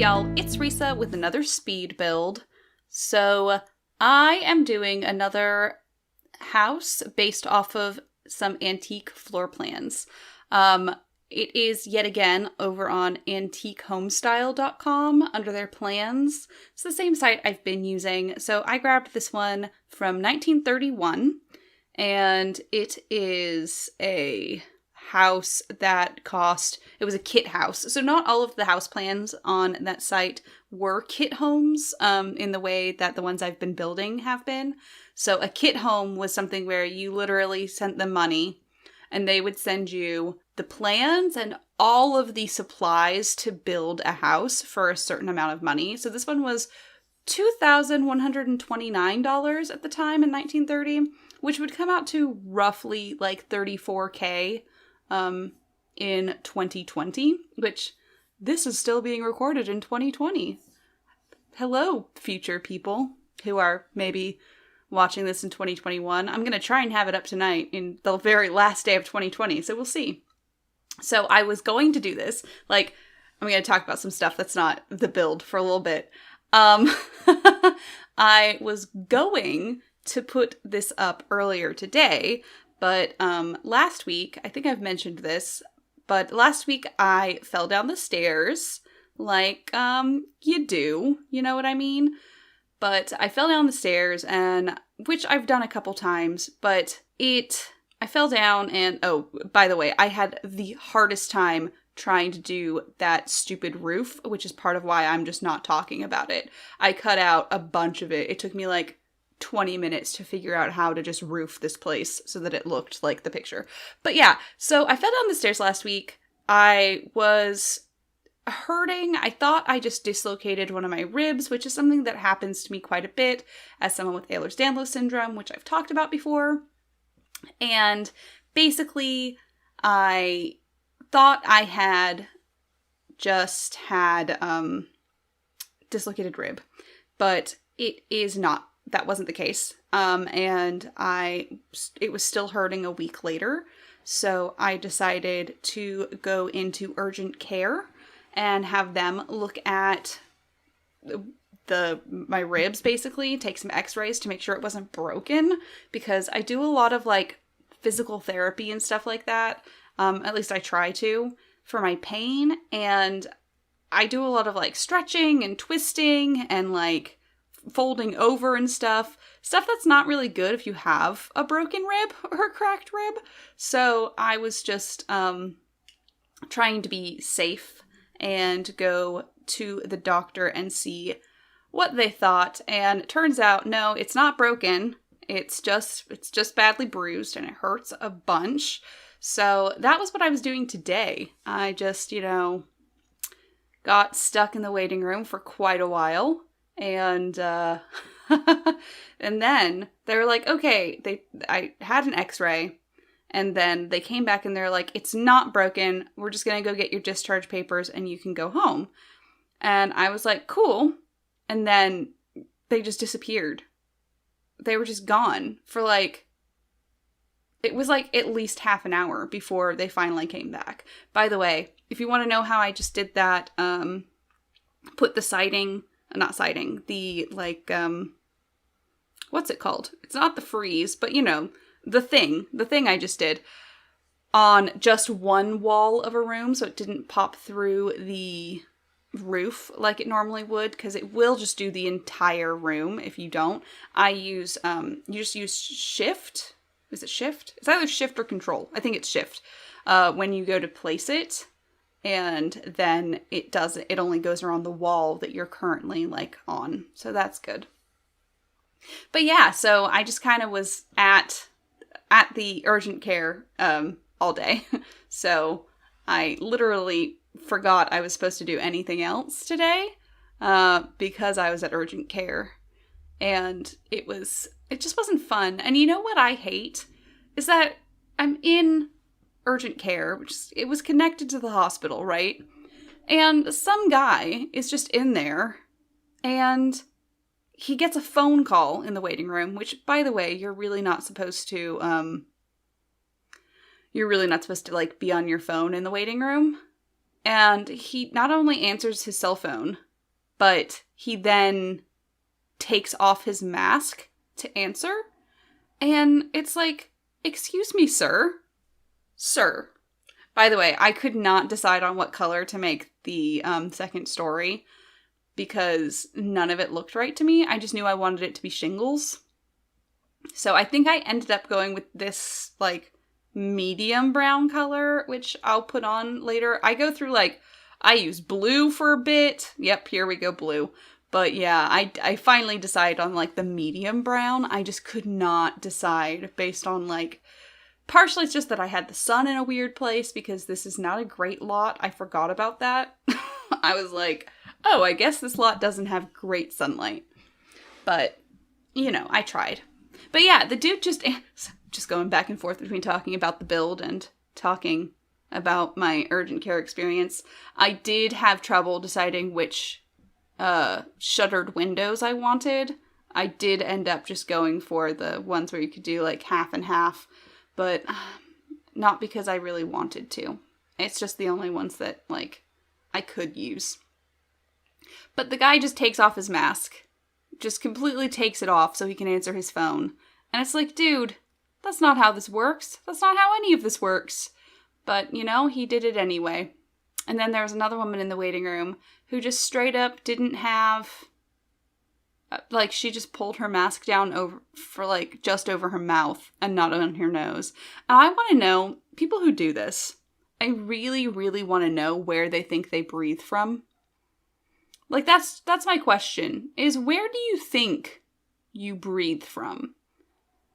y'all, it's Risa with another speed build. So I am doing another house based off of some antique floor plans. It is yet again over on antiquehomestyle.com under their plans. It's the same site I've been using. So I grabbed this one from 1931 and it is a house that it was a kit house. So not all of the house plans on that site were kit homes in the way that the ones I've been building have been. So a kit home was something where you literally sent them money and they would send you the plans and all of the supplies to build a house for a certain amount of money. So this one was $2,129 at the time in 1930, which would come out to roughly like $34K in 2020, which this is still being recorded in 2020. Hello, future people who are maybe watching this in 2021. I'm going to try and have it up tonight in the very last day of 2020, so we'll see. So I was going to do this, I'm going to talk about some stuff that's not the build for a little bit. I was going to put this up earlier today, but last week, I think I've mentioned this, but last week I fell down the stairs like you do, you know what I mean? But I fell down the stairs, and which I've done a couple times, but I fell down and, oh, by the way, I had the hardest time trying to do that stupid roof, which is part of why I'm just not talking about it. I cut out a bunch of it. It took me like 20 minutes to figure out how to just roof this place so that it looked like the picture. But yeah, so I fell down the stairs last week. I was hurting. I thought I just dislocated one of my ribs, which is something that happens to me quite a bit as someone with Ehlers-Danlos syndrome, which I've talked about before. And basically, I thought I had just had dislocated rib, but it is not. That wasn't the case. And it was still hurting a week later. So I decided to go into urgent care and have them look at my ribs, basically, take some x-rays to make sure it wasn't broken, because I do a lot of physical therapy and stuff like that. At least I try to, for my pain. And I do a lot of stretching and twisting and folding over and stuff that's not really good if you have a broken rib or a cracked rib. So I was just trying to be safe and go to the doctor and see what they thought. And it turns out, no, it's not broken. It's just badly bruised and it hurts a bunch. So that was what I was doing today. I just, got stuck in the waiting room for quite a while. And, and then they were like, okay, I had an x-ray, and then they came back and they're like, it's not broken. We're just going to go get your discharge papers and you can go home. And I was like, cool. And then they just disappeared. They were just gone for it was at least half an hour before they finally came back. By the way, if you want to know how I just did that, put the what's it called? It's not the freeze, but the thing I just did on just one wall of a room, so it didn't pop through the roof like it normally would, because it will just do the entire room if you don't. You just use shift. Is it shift? It's either shift or control. I think it's shift. When you go to place it, and then it only goes around the wall that you're currently on. So that's good. But yeah, so I just kind of was at the urgent care all day. So I literally forgot I was supposed to do anything else today because I was at urgent care. And it just wasn't fun. And you know what I hate? Is that I'm in urgent care, it was connected to the hospital, right? And some guy is just in there, and he gets a phone call in the waiting room, which, by the way, you're really not supposed to be on your phone in the waiting room. And he not only answers his cell phone, but he then takes off his mask to answer. And it's like, excuse me, sir. Sir. By the way, I could not decide on what color to make the second story because none of it looked right to me. I just knew I wanted it to be shingles. So I think I ended up going with this, like, medium brown color, which I'll put on later. I go through, like, I use blue for a bit. Yep, here we go, blue. But yeah, I finally decided on, like, the medium brown. I just could not decide based on, like, partially it's just that I had the sun in a weird place because this is not a great lot. I forgot about that. I was like, oh, I guess this lot doesn't have great sunlight. But, you know, I tried. But yeah, the dude just going back and forth between talking about the build and talking about my urgent care experience. I did have trouble deciding which shuttered windows I wanted. I did end up just going for the ones where you could do like half and half, but not because I really wanted to. It's just the only ones that, like, I could use. But the guy just takes off his mask. Just completely takes it off so he can answer his phone. And it's like, dude, that's not how this works. That's not how any of this works. But, you know, he did it anyway. And then there was another woman in the waiting room who just straight up didn't have, like, she just pulled her mask down over for, like, just over her mouth and not on her nose. And I want to know, people who do this, I really, really want to know where they think they breathe from. Like, that's my question, is where do you think you breathe from?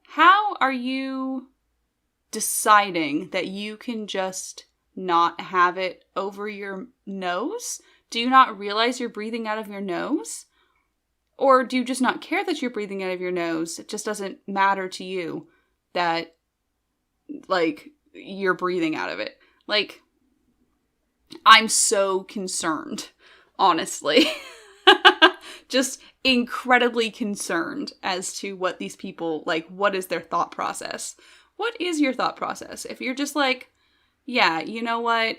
How are you deciding that you can just not have it over your nose? Do you not realize you're breathing out of your nose? Or do you just not care that you're breathing out of your nose? It just doesn't matter to you that, like, you're breathing out of it. Like, I'm so concerned. Honestly. Just incredibly concerned as to what these people, like, what is their thought process? What is your thought process? If you're just like, yeah, you know what?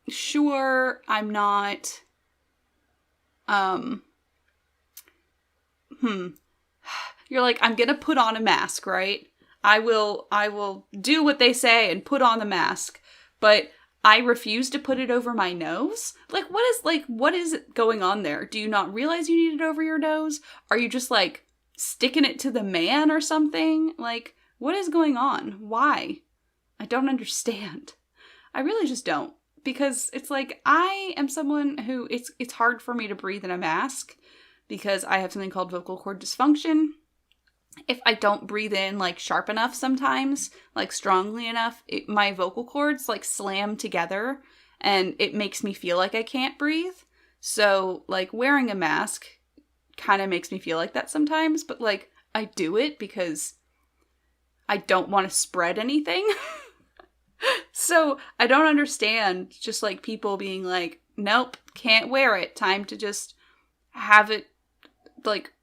Sure, I'm not, you're like, I'm gonna put on a mask, right? I will do what they say and put on the mask, but I refuse to put it over my nose? Like, what is going on there? Do you not realize you need it over your nose? Are you just, like, sticking it to the man or something? Like, what is going on? Why? I don't understand. I really just don't. Because it's like, I am someone who, it's hard for me to breathe in a mask because I have something called vocal cord dysfunction. If I don't breathe in, like, sharp enough sometimes, like, strongly enough, my vocal cords, like, slam together, and it makes me feel like I can't breathe. So, like, wearing a mask kind of makes me feel like that sometimes, but, like, I do it because I don't want to spread anything. So, I don't understand just, like, people being like, nope, can't wear it. Time to just have it, like,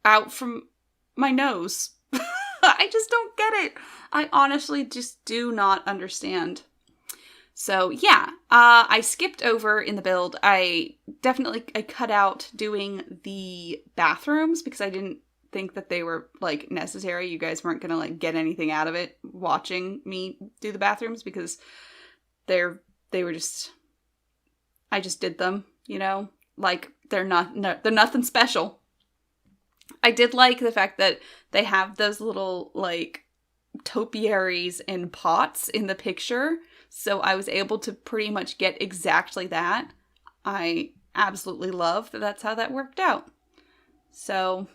out from my nose. I just don't get it. I honestly just do not understand. So yeah, I skipped over in the build. I cut out doing the bathrooms because I didn't think that they were, like, necessary. You guys weren't gonna, like, get anything out of it watching me do the bathrooms because they were just, I just did them, you know? Like, they're nothing special. I did like the fact that they have those little, like, topiaries in pots in the picture, so I was able to pretty much get exactly that. I absolutely love that that's how that worked out. So,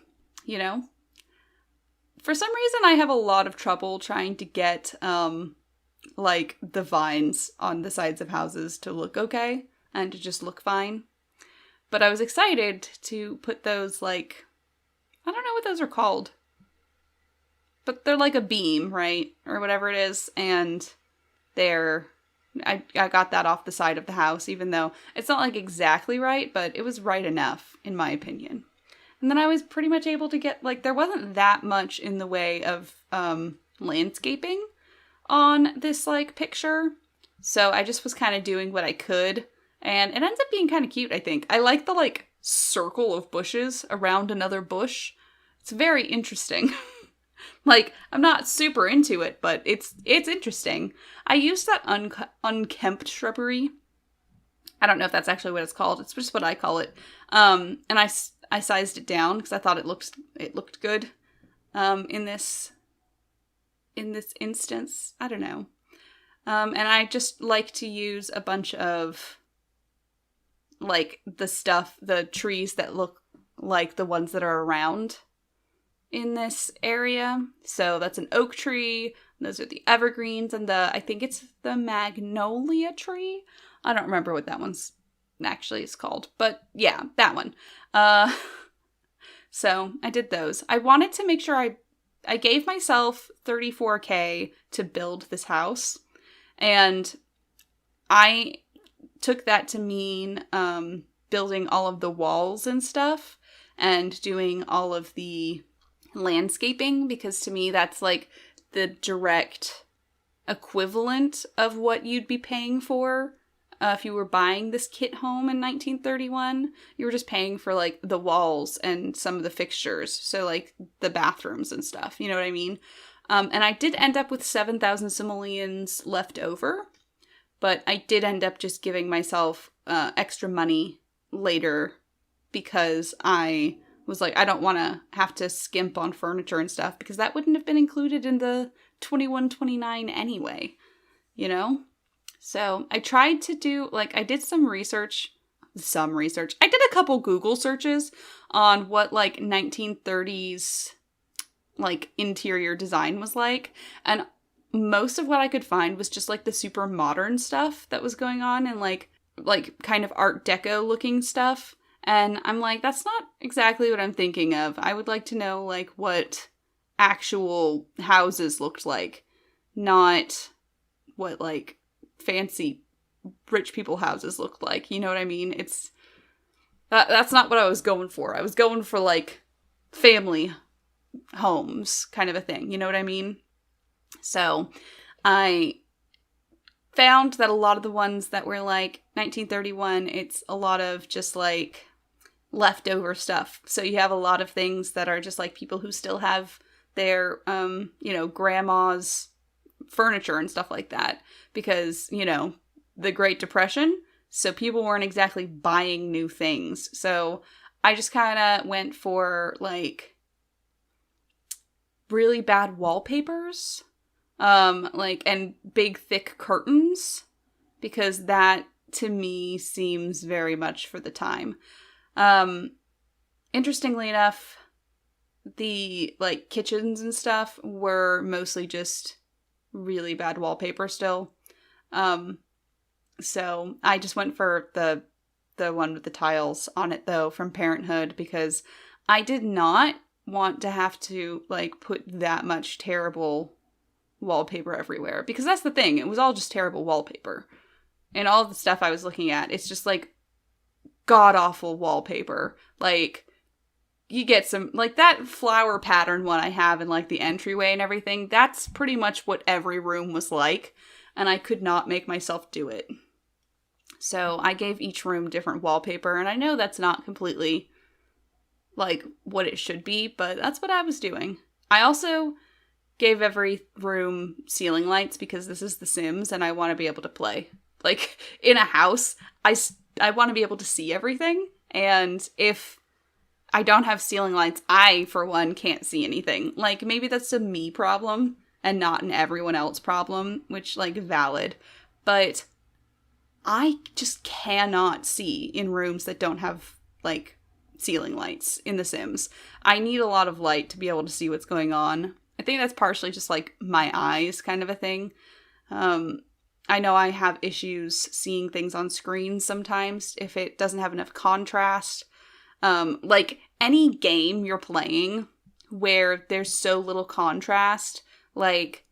you know, for some reason I have a lot of trouble trying to get, like, the vines on the sides of houses to look okay and to just look fine. But I was excited to put those, like, I don't know what those are called. But they're like a beam, right? Or whatever it is. And I got that off the side of the house, even though it's not, like, exactly right, but it was right enough, in my opinion. And then I was pretty much able to get, like, there wasn't that much in the way of landscaping on this, like, picture. So I just was kind of doing what I could. And it ends up being kind of cute, I think. I like the, like, circle of bushes around another bush. It's very interesting. Like, I'm not super into it, but it's interesting. I used that unkempt shrubbery. I don't know if that's actually what it's called. It's just what I call it. And I sized it down because I thought it looked good in this instance. I don't know. And I just like to use a bunch of, like, the trees that look like the ones that are around in this area. So that's an oak tree, those are the evergreens, and I think it's the magnolia tree. I don't remember what that one's actually is called, but yeah, that one. So I did those. I wanted to make sure I gave myself $34,000 to build this house, and I took that to mean building all of the walls and stuff and doing all of the landscaping, because to me that's like the direct equivalent of what you'd be paying for if you were buying this kit home in 1931. You were just paying for like the walls and some of the fixtures, so like the bathrooms and stuff, you know what I mean? And I did end up with 7,000 simoleons left over, but I did end up just giving myself extra money later because I was like, I don't want to have to skimp on furniture and stuff, because that wouldn't have been included in the 2129 anyway, you know? So I tried to do, like, I did some research. I did a couple Google searches on what, like, 1930s, like, interior design was like, and most of what I could find was just, like, the super modern stuff that was going on, and, like kind of Art Deco looking stuff. And I'm like, that's not exactly what I'm thinking of. I would like to know, like, what actual houses looked like, not what, like, fancy rich people houses looked like. You know what I mean? That's not what I was going for. I was going for, like, family homes kind of a thing. You know what I mean? So I found that a lot of the ones that were, like, 1931, it's a lot of just, like, leftover stuff. So you have a lot of things that are just like people who still have their grandma's furniture and stuff like that, because the Great Depression, so people weren't exactly buying new things. So I just kind of went for like really bad wallpapers, and big thick curtains, because that to me seems very much for the time. Interestingly enough, the, like, kitchens and stuff were mostly just really bad wallpaper still. So I just went for the one with the tiles on it, though, from Parenthood, because I did not want to have to, like, put that much terrible wallpaper everywhere, because that's the thing. It was all just terrible wallpaper. And all the stuff I was looking at, it's just, like, god-awful wallpaper. Like, you get some, like, that flower pattern one I have in, like, the entryway and everything, that's pretty much what every room was like, and I could not make myself do it. So I gave each room different wallpaper, and I know that's not completely, like, what it should be, but that's what I was doing. I also gave every room ceiling lights, because this is The Sims, and I want to be able to play. Like, in a house, I want to be able to see everything, and if I don't have ceiling lights, I, for one, can't see anything. Like, maybe that's a me problem, and not an everyone else problem, which, like, valid, but I just cannot see in rooms that don't have, like, ceiling lights in The Sims. I need a lot of light to be able to see what's going on. I think that's partially just, like, my eyes kind of a thing. I know I have issues seeing things on screen sometimes if it doesn't have enough contrast. Like, any game you're playing where there's so little contrast, like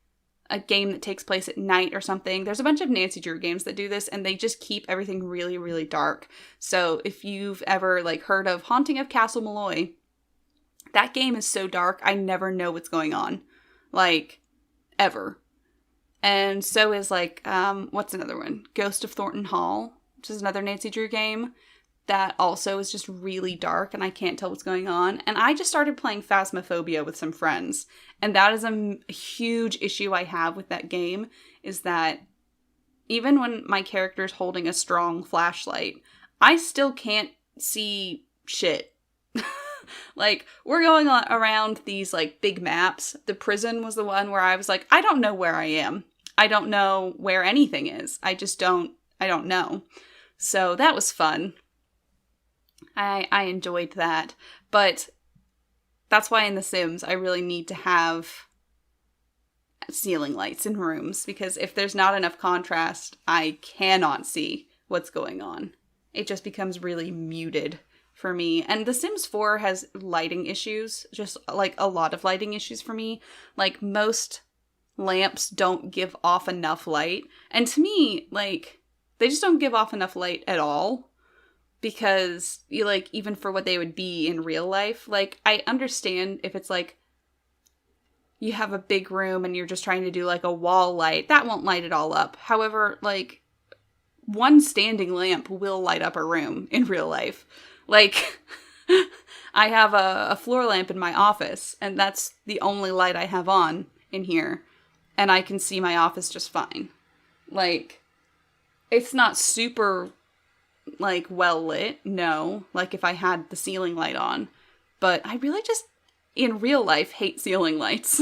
a game that takes place at night or something. There's a bunch of Nancy Drew games that do this, and they just keep everything really, really dark. So if you've ever, like, heard of Haunting of Castle Malloy, that game is so dark, I never know what's going on. Like, ever. And so is, like, what's another one? Ghost of Thornton Hall, which is another Nancy Drew game. that also is just really dark and I can't tell what's going on. And I just started playing Phasmophobia with some friends. And that is a huge issue I have with that game, is that even when my character's holding a strong flashlight, I still can't see shit. Like, we're going around these, like, big maps. The prison was the one where I was like, I don't know where I am. I don't know where anything is. I don't know. So that was fun. I enjoyed that. But that's why in The Sims, I really need to have ceiling lights in rooms, because if there's not enough contrast, I cannot see what's going on. It just becomes really muted for me. And The Sims 4 has lighting issues, just like a lot of lighting issues for me. Like, most lamps don't give off enough light. And to me, like, they just don't give off enough light at all. Because, like, even for what they would be in real life, like, I understand if it's like, you have a big room and you're just trying to do like a wall light, that won't light it all up. However, like, one standing lamp will light up a room in real life. Like, I have a floor lamp in my office, and that's the only light I have on in here, and I can see my office just fine. Like, it's not super, like, well lit, no, like if I had the ceiling light on, but I really just, in real life, hate ceiling lights.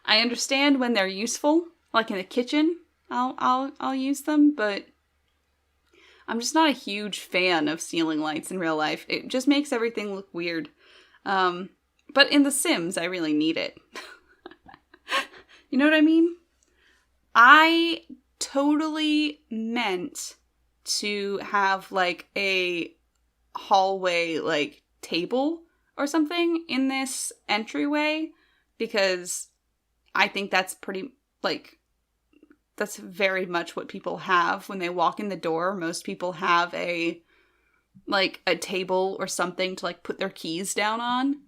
I understand when they're useful, like in a kitchen, I'll use them, but I'm just not a huge fan of ceiling lights in real life. It just makes everything look weird. But in The Sims, I really need it. You know what I mean? I totally meant to have, like, a hallway, like, table or something in this entryway, because I think that's pretty, like, that's very much what people have when they walk in the door. Most people have a table or something to, like, put their keys down on.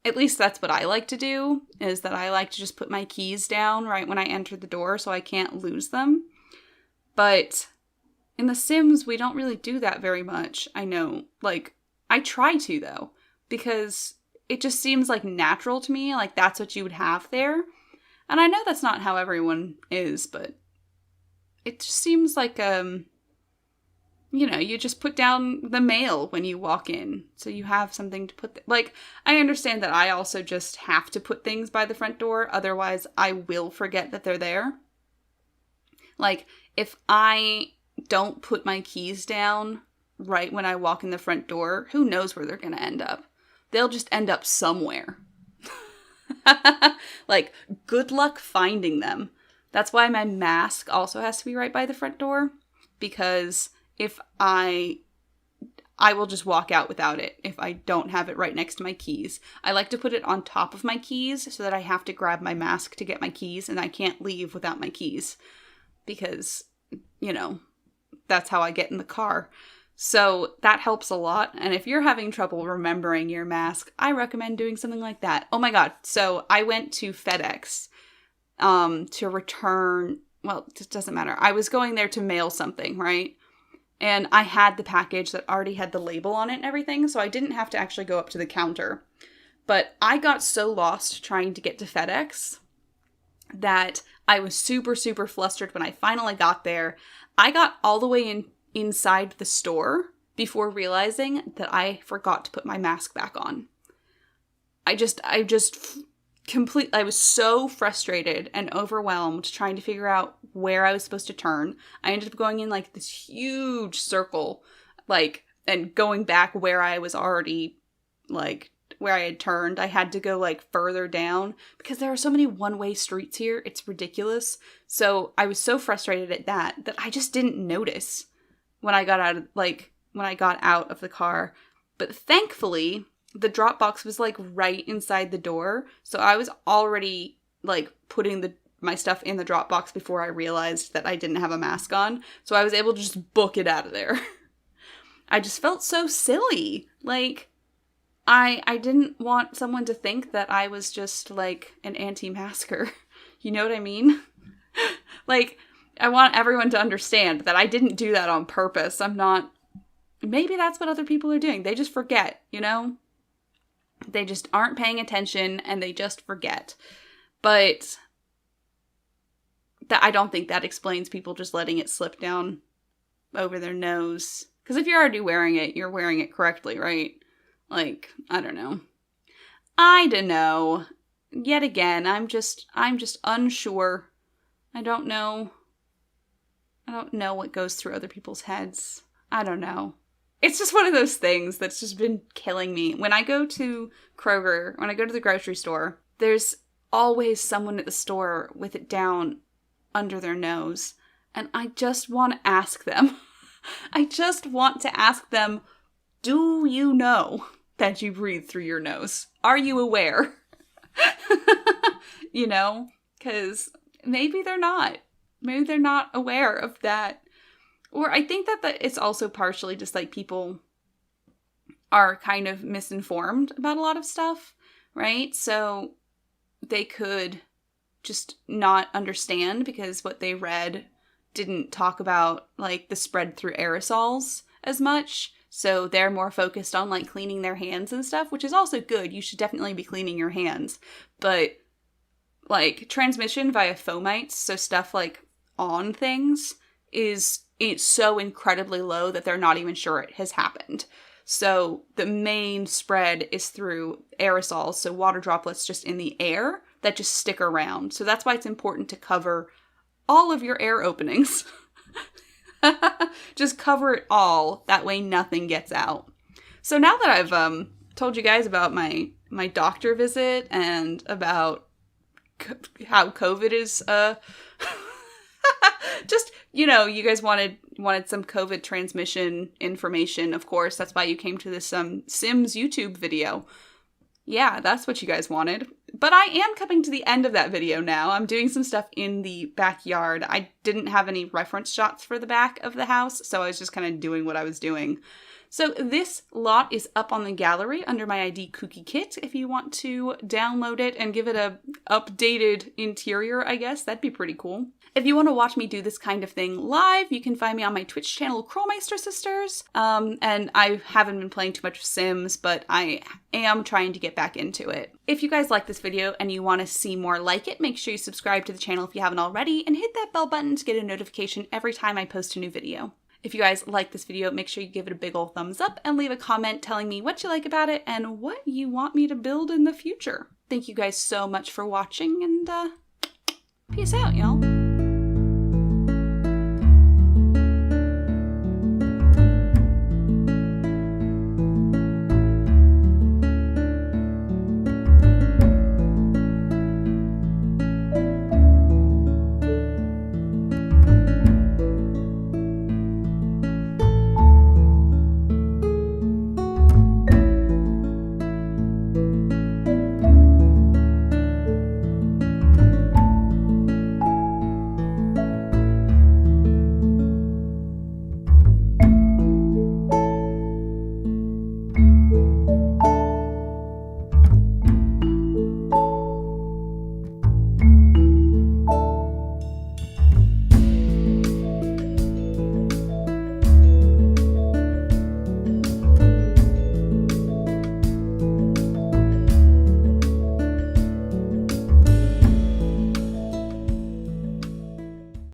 At least that's what I like to do, is that I like to just put my keys down right when I enter the door so I can't lose them. But in The Sims, we don't really do that very much. I know, like, I try to, though, because it just seems, like, natural to me, like, that's what you would have there. And I know that's not how everyone is, but it just seems like, you just put down the mail when you walk in, so you have something to put like, I understand that I also just have to put things by the front door, otherwise I will forget that they're there. Like, if I don't put my keys down right when I walk in the front door, who knows where they're gonna end up? They'll just end up somewhere. Like, good luck finding them. That's why my mask also has to be right by the front door, because if I will just walk out without it if I don't have it right next to my keys. I like to put it on top of my keys so that I have to grab my mask to get my keys, and I can't leave without my keys, because, that's how I get in the car. So that helps a lot. And if you're having trouble remembering your mask, I recommend doing something like that. Oh my God. So I went to FedEx to return, well, it doesn't matter. I was going there to mail something, right? And I had the package that already had the label on it and everything, so I didn't have to actually go up to the counter. But I got so lost trying to get to FedEx that I was super, super flustered when I finally got there. I got all the way inside the store before realizing that I forgot to put my mask back on. I was so frustrated and overwhelmed trying to figure out where I was supposed to turn. I ended up going in like this huge circle, like, and going back where I was already, like, where I had turned. I had to go like further down because there are so many one-way streets here. It's ridiculous. So I was so frustrated at that I just didn't notice when I got out of the car. But thankfully, the drop box was like right inside the door. So I was already like putting my stuff in the drop box before I realized that I didn't have a mask on. So I was able to just book it out of there. I just felt so silly. Like, I didn't want someone to think that I was just like an anti-masker. You know what I mean? Like, I want everyone to understand that I didn't do that on purpose. I'm not maybe that's what other people are doing. They just forget, you know? They just aren't paying attention and they just forget. But I don't think that explains people just letting it slip down over their nose. Because if you're already wearing it, you're wearing it correctly, right? Like, I don't know. Yet again, I'm just unsure. I don't know what goes through other people's heads. I don't know. It's just one of those things that's just been killing me. When I go to Kroger, when I go to the grocery store, there's always someone at the store with it down under their nose. And I just want to ask them. Do you know that you breathe through your nose? Are you aware? You know? Because maybe they're not. Maybe they're not aware of that. Or I think that it's also partially just like people are kind of misinformed about a lot of stuff, right? So they could just not understand because what they read didn't talk about like the spread through aerosols as much. So they're more focused on like cleaning their hands and stuff, which is also good. You should definitely be cleaning your hands. But like transmission via fomites, so stuff like on things, it's so incredibly low that they're not even sure it has happened. So the main spread is through aerosols, so water droplets just in the air that just stick around. So that's why it's important to cover all of your air openings. Just cover it all. That way nothing gets out. So now that I've told you guys about my doctor visit and about how COVID is just, you know, you guys wanted some COVID transmission information, of course. That's why you came to this Sims YouTube video. Yeah, that's what you guys wanted. But I am coming to the end of that video now. I'm doing some stuff in the backyard. I didn't have any reference shots for the back of the house, so I was just kind of doing what I was doing. So this lot is up on the gallery under my ID kookykitt. If you want to download it and give it a updated interior, I guess, that'd be pretty cool. If you want to watch me do this kind of thing live, you can find me on my Twitch channel, Krollmeister Sisters. And I haven't been playing too much Sims, but I am trying to get back into it. If you guys like this video and you want to see more like it, make sure you subscribe to the channel if you haven't already, and hit that bell button to get a notification every time I post a new video. If you guys like this video, make sure you give it a big ol' thumbs up and leave a comment telling me what you like about it and what you want me to build in the future. Thank you guys so much for watching, and peace out, y'all.